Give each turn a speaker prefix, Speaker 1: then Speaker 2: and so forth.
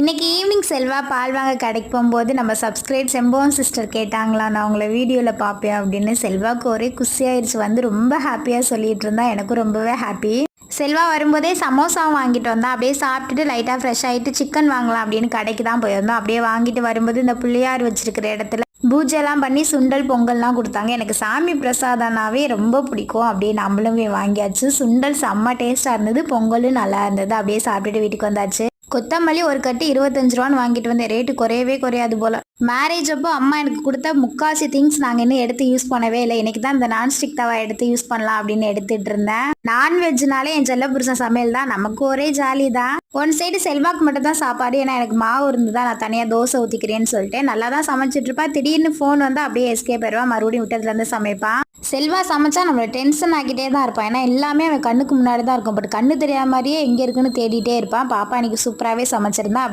Speaker 1: இன்னைக்கு ஈவினிங் செல்வா பால் வாங்க கடைக்கு போகும்போது நம்ம சப்ஸ்கிரைப் செம்போன் சிஸ்டர் கேட்டாங்களா, நான் உங்களை வீடியோவில் பார்ப்பேன் அப்படின்னு. செல்வாவுக்கு ஒரே குஷியாயிருச்சு, வந்து ரொம்ப ஹாப்பியாக சொல்லிட்டு இருந்தா. எனக்கும் ரொம்பவே ஹாப்பி. செல்வா வரும்போதே சமோசாவும் வாங்கிட்டு வந்தா. அப்படியே சாப்பிட்டுட்டு லைட்டாக ஃப்ரெஷ் ஆகிட்டு சிக்கன் வாங்கலாம் அப்படின்னு கடைக்கு தான் போயிருந்தோம். அப்படியே வாங்கிட்டு வரும்போது இந்த பிள்ளையார் வச்சிருக்கிற இடத்துல பூஜைலாம் பண்ணி சுண்டல் பொங்கல்லாம் கொடுத்தாங்க. எனக்கு சாமி பிரசாதனாவே ரொம்ப பிடிக்கும். அப்படியே நம்மளும் வாங்கியாச்சு. சுண்டல் செம்ம டேஸ்ட்டாக இருந்தது, பொங்கலும் நல்லா இருந்தது. அப்படியே சாப்பிட்டுட்டு வீட்டுக்கு வந்தாச்சு. கொத்தமல்லி ஒரு கட்டு 25 ரூபான்னு வாங்கிட்டு வந்தேன். ரேட்டு குறையவே குறையாது போல். மேரேஜ் அப்போ அம்மா எனக்கு கொடுத்த முக்காசி திங்ஸ் நாங்கள் இன்னும் எடுத்து யூஸ் பண்ணவே இல்லை. இன்னைக்கு தான் இந்த நான்ஸ்டிக் தவா எடுத்து யூஸ் பண்ணலாம் அப்படின்னு எடுத்துட்டு இருந்தேன். நான்வெஜ்னாலே என் செல்ல புருஷன் சமையல் தான், நமக்கு ஒரே ஜாலி தான். ஒன் சைடு செல்வாக்கு மட்டும் தான் சாப்பாடு, ஏன்னா எனக்கு மாவு இருந்துதான் நான் தனியாக தோசை ஊற்றிக்கிறேன்னு சொல்லிட்டு நல்லா தான் சமைச்சிட்டு இருப்பா. திடீர்னு ஃபோன் வந்து அப்படியே எஸ்கேப் ஆயிடுவா, மறுபடியும் விட்டதுலேருந்து சமைப்பான். செல்வா சமைச்சா நம்மளை டென்ஷன் ஆகிட்டே தான் இருப்பான். ஏன்னா எல்லாமே அவன் கண்ணுக்கு முன்னாடி தான் இருக்கும். பட் கண்ணு தெரியாத மாதிரியே எங்கே இருக்குன்னு தேடிட்டே இருப்பான். பாப்பா இன்னைக்கு சூப்பராகவே சமைச்சிருந்தா.